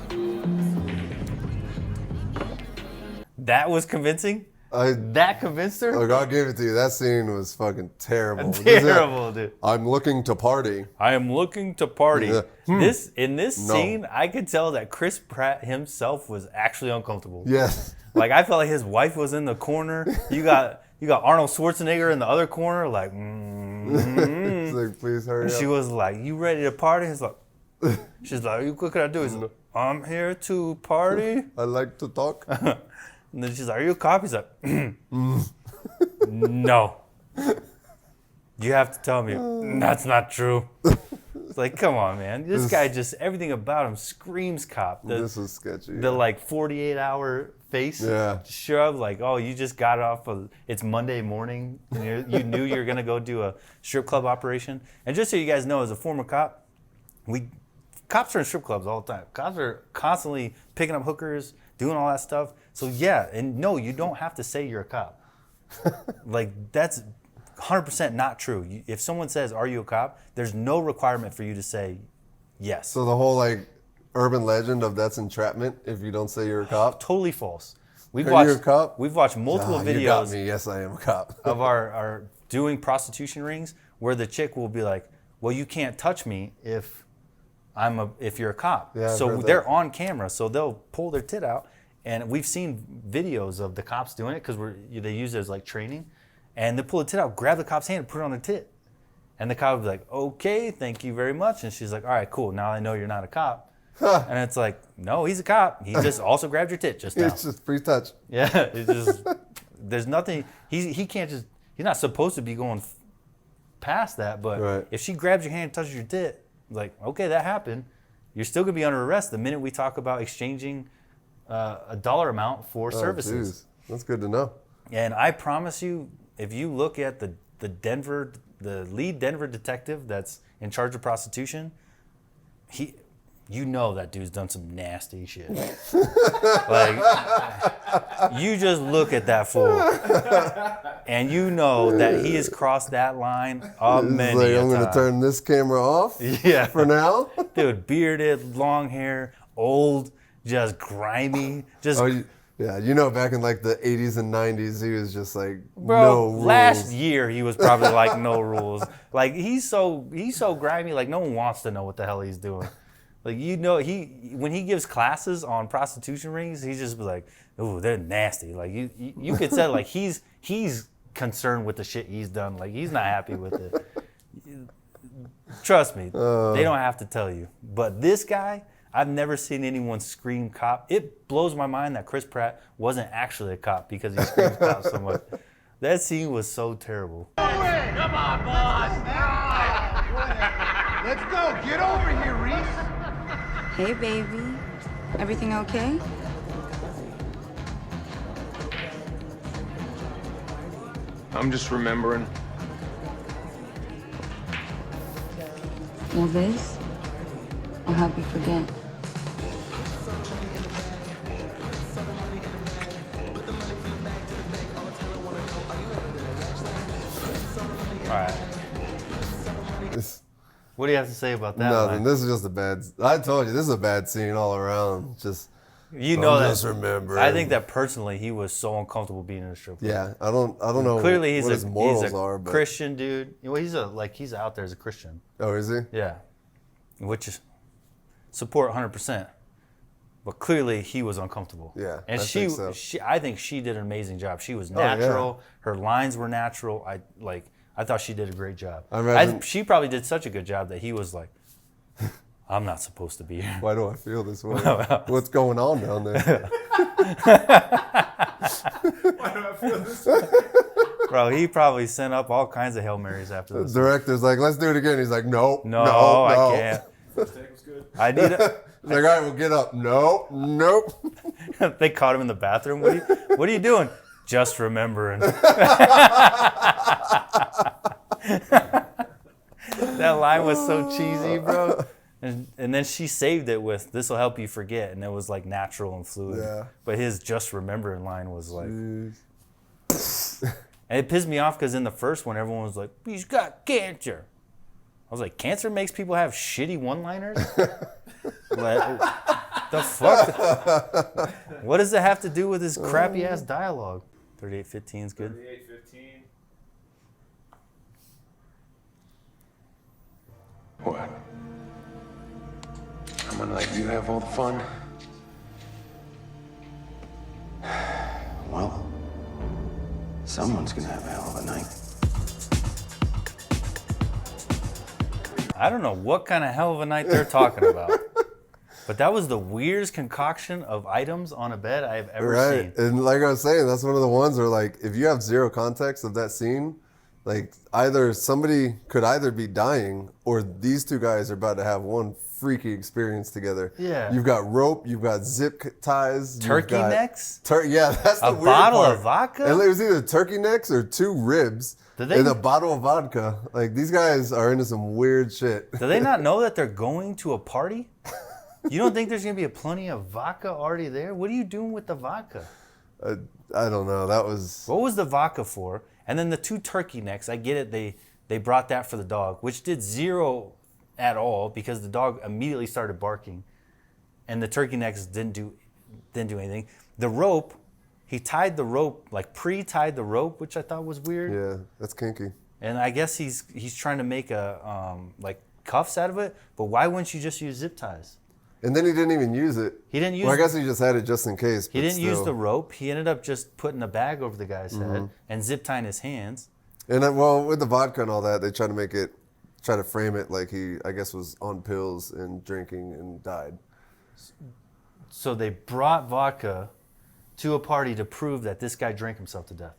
A: That was convincing? That convinced her?
B: Look, I'll give it to you. That scene was fucking terrible.
A: Terrible, dude.
B: I'm looking to party.
A: I am looking to party.
B: Yeah.
A: In this scene, I could tell that Chris Pratt himself was actually uncomfortable.
B: Yes.
A: Like, I felt like his wife was in the corner. You got Arnold Schwarzenegger in the other corner, like,
B: It's like, please hurry up.
A: She was like, you ready to party? He's like, she's like, what can I do? He's like, I'm here to party.
B: I like to talk.
A: And then she's like, are you a cop? He's like, no. You have to tell me that's not true. It's like, come on, man. This guy just, everything about him screams cop.
B: This is sketchy.
A: The like 48-hour face shove, like, oh, you just got off of, it's Monday morning, and you knew you were going to go do a strip club operation. And just so you guys know, as a former cop, cops are in strip clubs all the time. Cops are constantly picking up hookers, doing all that stuff. So yeah, and no, you don't have to say you're a cop. Like, that's 100% not true. If someone says, are you a cop? There's no requirement for you to say yes.
B: So the whole like urban legend of that's entrapment if you don't say you're a cop?
A: Totally false.
B: Are you a cop?
A: We've watched multiple videos.
B: You got me. Yes, I am a cop.
A: of our doing prostitution rings where the chick will be like, well, you can't touch me if if you're a cop.
B: Yeah, I've
A: so
B: heard
A: they're
B: that.
A: on camera, so they'll pull their tit out, and we've seen videos of the cops doing it because they use it as like training, and they pull the tit out, grab the cop's hand, and put it on their tit, and the cop will be like, "Okay, thank you very much," and she's like, "All right, cool. Now I know you're not a cop." And it's like, no, he's a cop. He just also grabbed your tit just now.
B: It's just free touch.
A: Yeah, it's just there's nothing. He can't just. He's not supposed to be going past that. But
B: Right.
A: if she grabs your hand and touches your tit, like, okay, that happened. You're still gonna be under arrest the minute we talk about exchanging a dollar amount for services.
B: Geez. That's good to know.
A: And I promise you, if you look at the lead Denver detective that's in charge of prostitution, you know that dude's done some nasty shit. Like, you just look at that fool, and you know that he has crossed that line many
B: Like,
A: a
B: I'm going to
A: time.
B: turn this camera off
A: Yeah.
B: for now.
A: Dude, bearded, long hair, old, just grimy, just.
B: Yeah, you know, back in like the 80s and 90s, he was just like,
A: Bro,
B: no rules.
A: last year he was probably like no rules. Like he's so grimy, like no one wants to know what the hell he's doing. Like, you know, when he gives classes on prostitution rings, he just be like, "Ooh, they're nasty." Like you could say like he's concerned with the shit he's done. Like he's not happy with it. Trust me, they don't have to tell you. But this guy, I've never seen anyone scream cop. It blows my mind that Chris Pratt wasn't actually a cop because he screams cop so much. That scene was so terrible.
F: Come on, boss. Let's go. Get over here, Reese.
K: Hey, baby. Everything okay?
I: I'm just remembering.
K: Well, this will help you forget.
A: All right. What do you have to say about that?
B: Nothing.
A: Line?
B: This is just a bad. I told you, this is a bad scene all around. Just
A: you know that.
B: Just remember.
A: I think that personally, he was so uncomfortable being in a strip club.
B: Yeah, I don't know.
A: Clearly, he's
B: what his morals are, but
A: Christian dude. Well, he's out there as a Christian.
B: Oh, is he?
A: Yeah, which is support 100%. But clearly, he was uncomfortable.
B: Yeah,
A: and
B: I think so.
A: I think she did an amazing job. She was natural. Her lines were natural. I thought she did a great job. She probably did such a good job that he was like, I'm not supposed to be here.
B: Why do I feel this way? What's going on down there?
E: Why do I feel this way?
A: Bro, he probably sent up all kinds of Hail Marys after this.
B: The director's like, let's do it again. He's like, no,
A: I can't.
E: First take was good.
A: I need it.
B: He's like, all right, we'll get up. Nope.
A: They caught him in the bathroom. What are you doing? Just remembering. That line was so cheesy, bro. And then she saved it with, "This will help you forget," and it was like natural and fluid.
B: Yeah.
A: But his "just remembering" line was like, and it pissed me off because in the first one, everyone was like, "He's got cancer." I was like, "Cancer makes people have shitty one-liners." Like, the fuck? What does it have to do with his crappy ass dialogue? 38:15 is good.
E: 38:15.
H: What? I'm gonna let you have all the fun? Well, someone's gonna have a hell of a night.
A: I don't know what kind of hell of a night they're talking about. But that was the weirdest concoction of items on a bed I have ever seen.
B: And like I was saying, that's one of the ones where, like, if you have zero context of that scene, like, either somebody could either be dying or these two guys are about to have one freaky experience together.
A: Yeah.
B: You've got rope, you've got zip ties.
A: Turkey necks?
B: Yeah, that's the
A: A
B: weird
A: bottle
B: part.
A: of vodka?
B: And it was either turkey necks or 2 ribs and a bottle of vodka. Like, these guys are into some weird shit.
A: Do they not know that they're going to a party? You don't think there's going to be plenty of vodka already there? What are you doing with the vodka?
B: I don't know. That was...
A: What was the vodka for? And then the 2 turkey necks, I get it. They brought that for the dog, which did zero at all because the dog immediately started barking. And the turkey necks didn't do anything. The rope, he tied the rope, like pre-tied the rope, which I thought was weird.
B: Yeah, that's kinky.
A: And I guess he's trying to make a, like, cuffs out of it, but why wouldn't you just use zip ties?
B: And then he didn't even use it.
A: He didn't use.
B: Well, I guess he just had it just in case.
A: He didn't use the rope. He ended up just putting a bag over the guy's head and zip tying his hands.
B: And well, with the vodka and all that, they try to frame it like he, I guess, was on pills and drinking and died.
A: So they brought vodka to a party to prove that this guy drank himself to death.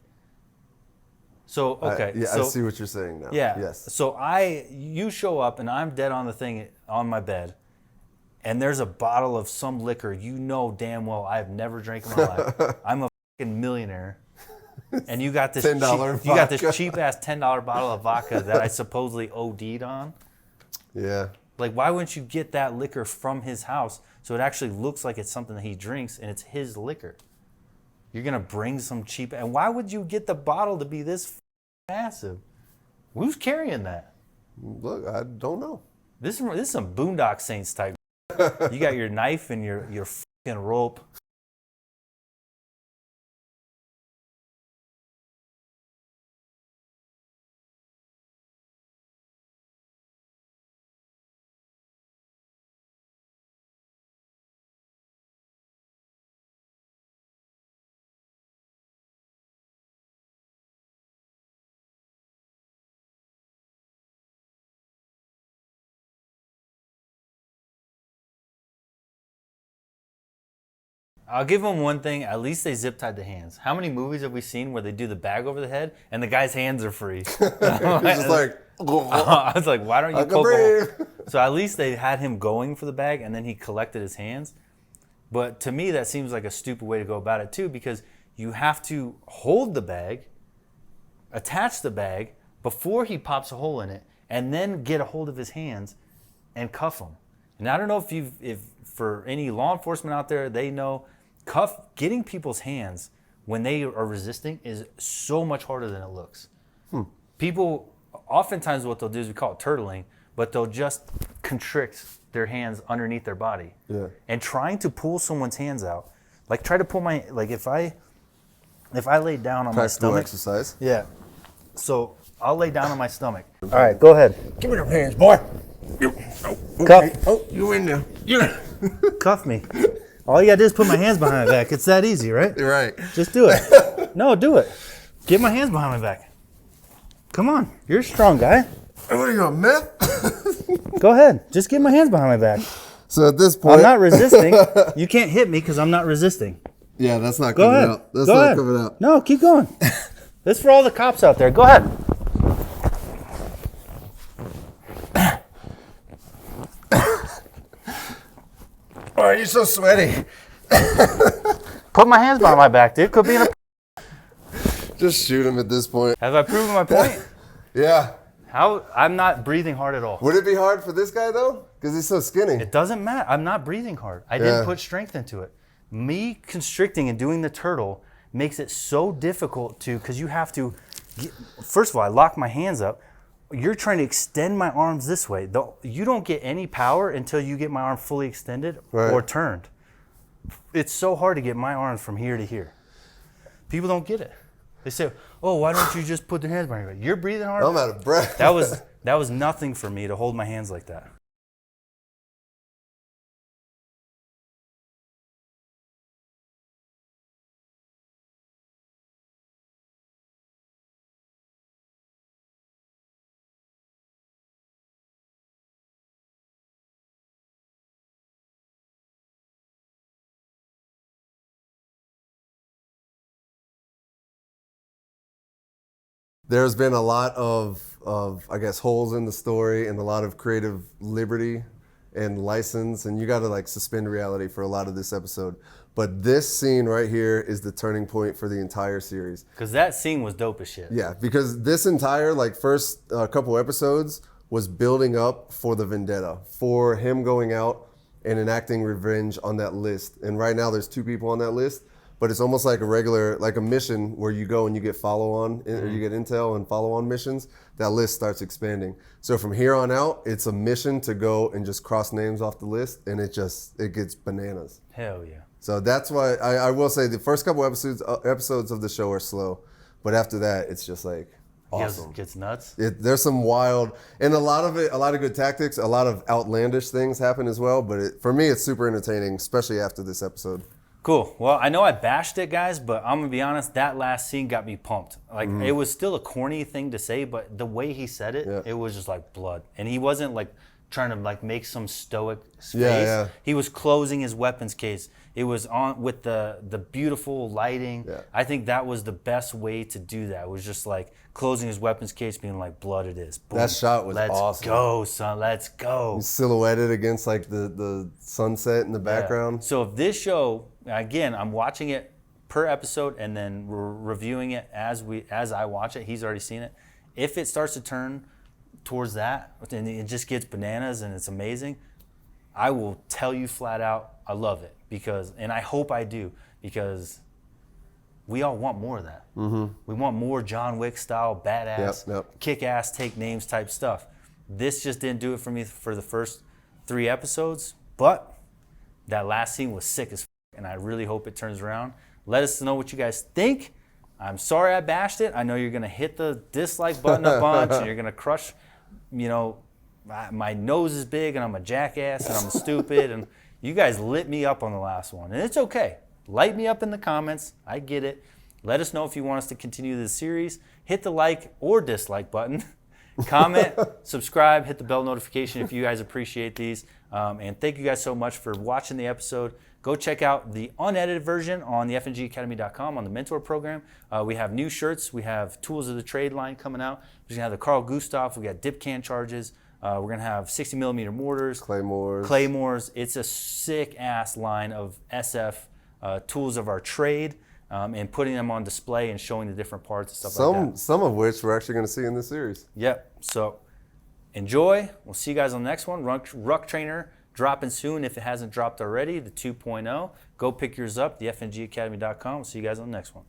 A: So, okay.
B: I see what you're saying now.
A: Yeah.
B: Yes.
A: So you show up and I'm dead on the thing on my bed, and there's a bottle of some liquor you know damn well I've never drank in my life. I'm a fucking millionaire. And you got this cheap ass $10 bottle of vodka that I supposedly OD'd on.
B: Yeah.
A: Like, why wouldn't you get that liquor from his house so it actually looks like it's something that he drinks and it's his liquor? You're gonna bring some cheap, and why would you get the bottle to be this massive? Who's carrying that?
B: Look, I don't know.
A: This is some Boondock Saints type. You got your knife and your fucking rope. I'll give them one thing. At least they zip tied the hands. How many movies have we seen where they do the bag over the head and the guy's hands are free?
B: He's just like,
A: I was like, why don't you poke a hole? So at least they had him going for the bag and then he collected his hands. But to me, that seems like a stupid way to go about it too, because you have to hold the bag, attach the bag before he pops a hole in it, and then get a hold of his hands and cuff him. And I don't know if for any law enforcement out there, they know getting people's hands when they are resisting is so much harder than it looks. People, oftentimes what they'll do is we call it turtling, but they'll just constrict their hands underneath their body.
B: Yeah.
A: And trying to pull someone's hands out, like try to pull my, like if I laid down on my stomach.
B: Exercise.
A: Yeah. So I'll lay down on my stomach. All right, go ahead.
H: Give me your hands, boy.
A: Cuff.
H: Oh, you in there. Yeah.
A: Cuff me. All you gotta do is put my hands behind my back. It's that easy, right?
B: You're right.
A: Just do it. No, do it. Get my hands behind my back. Come on. You're a strong guy.
B: What are you, a meth?
A: Go ahead. Just get my hands behind my back.
B: So at this point,
A: I'm not resisting. You can't hit me because I'm not resisting.
B: Yeah, that's not
A: Go
B: coming
A: ahead.
B: out. That's
A: Go
B: not
A: ahead.
B: coming out.
A: No, keep going. This is for all the cops out there. Go ahead.
B: Why are you so sweaty?
A: Put my hands behind my back, dude. Could be in a...
B: Just shoot him at this point.
A: Have I proven my point?
B: Yeah.
A: I'm not breathing hard at all.
B: Would it be hard for this guy though? Because he's so skinny.
A: It doesn't matter. I'm not breathing hard. I didn't put strength into it. Me constricting and doing the turtle makes it so difficult because you have to, first of all, I lock my hands up. You're trying to extend my arms this way. You don't get any power until you get my arm fully extended or turned. It's so hard to get my arms from here to here. People don't get it. They say, oh, why don't you just put the hands behind your back? You're breathing hard.
B: I'm out of breath.
A: That was nothing for me to hold my hands like that.
B: There's been a lot of I guess holes in the story and a lot of creative liberty and license, and you got to like suspend reality for a lot of this episode. But this scene right here is the turning point for the entire series.
A: Because that scene was dope as shit.
B: Yeah, because this entire like first couple episodes was building up for the vendetta, for him going out and enacting revenge on that list. And right now there's 2 people on that list. But it's almost like a regular, like a mission where you go and you get follow-on, or you get intel and follow-on missions. That list starts expanding. So from here on out, it's a mission to go and just cross names off the list, and it gets bananas.
A: Hell yeah.
B: So that's why I will say the first couple episodes of the show are slow, but after that, it's just like awesome.
A: Gets nuts.
B: There's some wild, and a lot of good tactics, a lot of outlandish things happen as well. But for me, it's super entertaining, especially after this episode.
A: Cool. Well, I know I bashed it, guys, but I'm gonna be honest. That last scene got me pumped. Like it was still a corny thing to say, but the way he said it, it was just like blood, and he wasn't like trying to like make some stoic face.
B: Yeah.
A: He was closing his weapons case. It was on with the beautiful lighting.
B: Yeah.
A: I think that was the best way to do that. It was just like closing his weapons case, being like, blood it is. Boom.
B: That shot was awesome.
A: Let's go, son. Let's go.
B: He's silhouetted against like the sunset in the background.
A: Yeah. So if this show, again, I'm watching it per episode and then we're reviewing it as I watch it. He's already seen it. If it starts to turn towards that and it just gets bananas and it's amazing, I will tell you flat out, I love it and I hope I do, because we all want more of that. We want more John Wick style, badass, kick-ass, take names type stuff. This just didn't do it for me for the first 3 episodes, but that last scene was sick as f***, and I really hope it turns around. Let us know what you guys think. I'm sorry I bashed it. I know you're going to hit the dislike button a bunch, and you're going to crush, my nose is big, and I'm a jackass, and I'm stupid, and you guys lit me up on the last one, and it's okay. Light me up in the comments. I get it. Let us know if you want us to continue this series. Hit the like or dislike button. Comment, subscribe, hit the bell notification if you guys appreciate these. And thank you guys so much for watching the episode. Go check out the unedited version on the FNGacademy.com on the Mentor program. We have new shirts. We have Tools of the Trade line coming out. We're going to have the Carl Gustav. We got dip can charges. We're going to have 60 millimeter mortars. Claymores. It's a sick ass line of SF tools of our trade. And putting them on display and showing the different parts and stuff like that.
B: Some of which we're actually going to see in this series.
A: Yep. So enjoy. We'll see you guys on the next one. Ruck Trainer dropping soon if it hasn't dropped already, the 2.0. Go pick yours up, the FNGacademy.com. We'll see you guys on the next one.